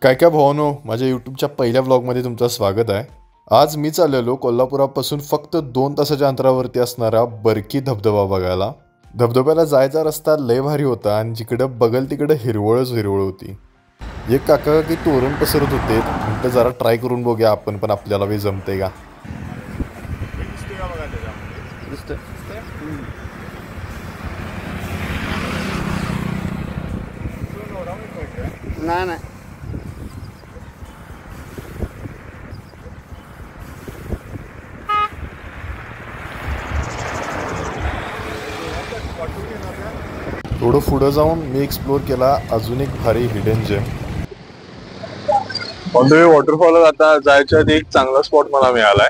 काय काय भावानो, माझ्या यूट्यूबच्या पहिल्या व्लॉगमध्ये तुमचं स्वागत आहे. आज मी चाललेलो कोल्हापुरापासून फक्त 2 तासाच्या अंतरावरती असणारा बरकी धबधबा बघायला. धबधब्याला जायचा रस्ता लय भारी होता आणि जिकडं बघल तिकडं हिरवळच हिरवळ होती. एक काका की तोरण पसरत होते, म्हटलं जरा ट्राय करून बघूया आपण पण, आपल्याला बी जमते का. नाही नाही थोडं पुढं जाऊन मी एक्सप्लोर केला अजून एक भारी hidden gem. On the way waterfall आता जायच्या आधी एक चांगला स्पॉट मला मिळालाय.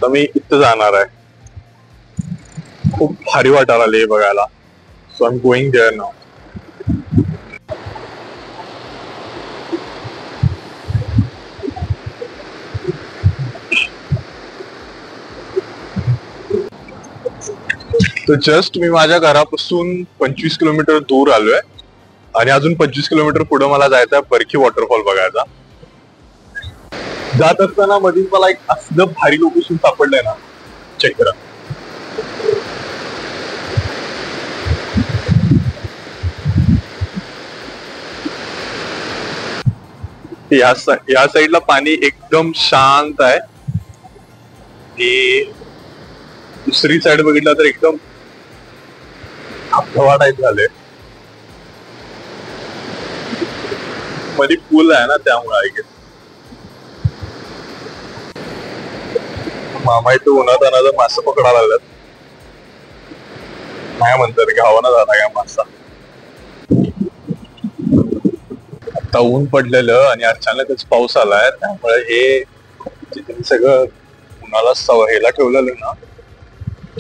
तर मी इथं जाणार आहे. खूप भारी वाटायला आले बघायला. So I am going there now. तर जस्ट मी माझ्या घरापासून 25 किलोमीटर दूर आलोय आणि अजून 25 किलोमीटर पुढे मला जायचं आहे बरकी वॉटरफॉल बघायचा. जात असताना मध्ये मला एक असलं भारी लोकेशन सापडलंय ना, चेक करा. या साईडला पाणी एकदम शांत आहे. दुसरी साईड बघितला तर एकदम धबधबा टाईप झाले. मध्ये पूल आहे ना, त्यामुळे ऐक मामा इथं उन्हात अनाचं मासा पकडायला लागल्यात. नाही म्हणतात की हवा ना झाला का मासा. आता ऊन पडलेलं आणि अचानकच पाऊस आलाय, त्यामुळे हे तिथे सगळं उन्हाला हेला ठेवलेलं ना,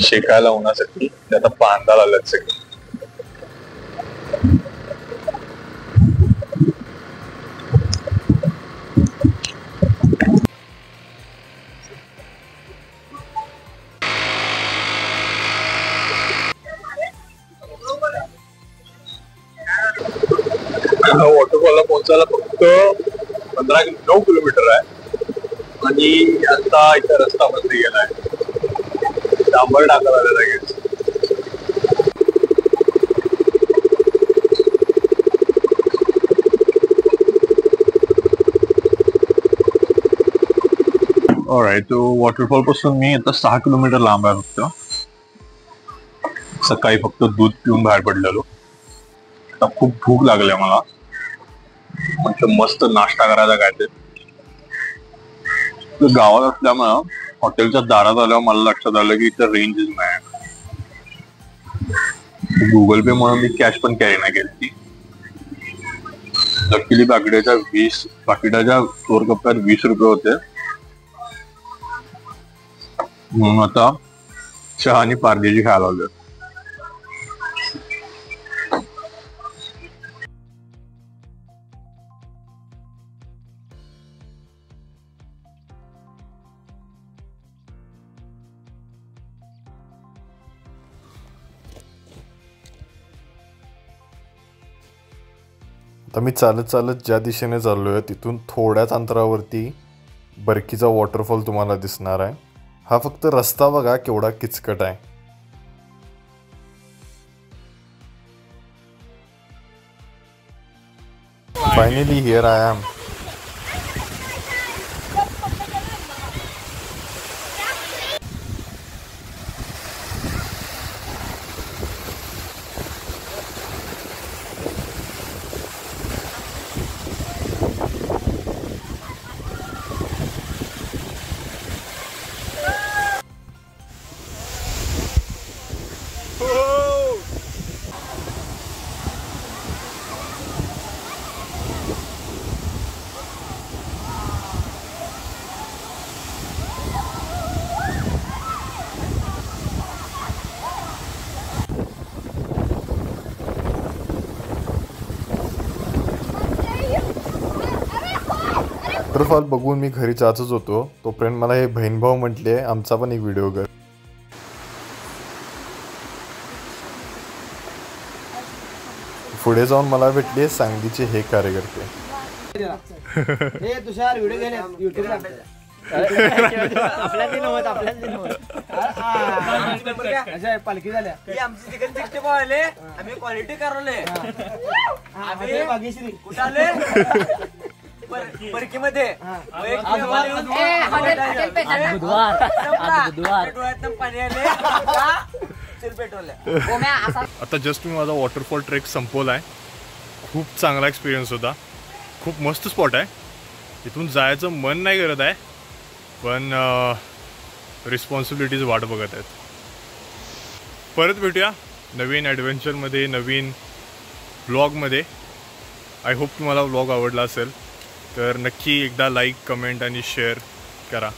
शेकायला उन्हासाठी, ते आता पांदा आल्यात सगळे. वॉटरफॉलला पोहोचायला फक्त 9 किलोमीटर आहे आणि आता इथं रस्ता बंद गेलाय. डांबर टाकायला लगेच. ऑलराईट, तो वॉटरफॉल पासून मी आता 6 किलोमीटर लांब आहे फक्त. सकाळी फक्त दूध पिऊन बाहेर पडलेलो. आता खूप भूक लागली मला, म्हटलं मस्त नाश्ता करायचा काय ते. गावात असल्यामुळं हॉटेलच्या दारात आल्यावर मला लक्षात आलं की इथं रेंजच नाही. गुगल पे म्हणून मी कॅश पण कॅरी नाही केली. लकीली पाकिटाच्या 4 कप्प्यात 20 रुपये होते, म्हणून आता चहा आणि पार्लेजी खायला लागले. आता मी चालत चालत ज्या दिशेने चाललोय तिथून थोड्याच अंतरावरती बरकीचा वॉटरफॉल तुम्हाला दिसणार आहे. हा फक्त रस्ता बघा केवढा किचकट आहे. Finally here I am. Waterfall बघून मी घरी जातच होतो, तोपर्यंत मला हे बहीणभाऊ म्हटले आमचा पण एक व्हिडिओ कर. पुढे जाऊन मला भेटले सांगलीचे हे कार्यकर्ते. तुषार व्हिडिओ गेले युट्यूबला पालखी झाल्या आमची चिकन 60 आले आम्ही क्वालिटी करवले आम्ही भाग्यश्री कुठं आले परकीमध्ये डोळ्यात पाणी आले आता जस्ट मी माझा वॉटरफॉल ट्रेक संपवलाय. खूप चांगला एक्सपिरियन्स होता. खूप मस्त स्पॉट आहे. इथून जायचं मन नाही करत आहे पण रिस्पॉन्सिबिलिटीज वाट बघत आहेत. परत भेटूया नवीन ॲडव्हेंचरमध्ये नवीन व्लॉगमध्ये. आय होप तुम्हाला व्लॉग आवडला असेल तर नक्की एकदा लाईक कमेंट आणि शेअर करा.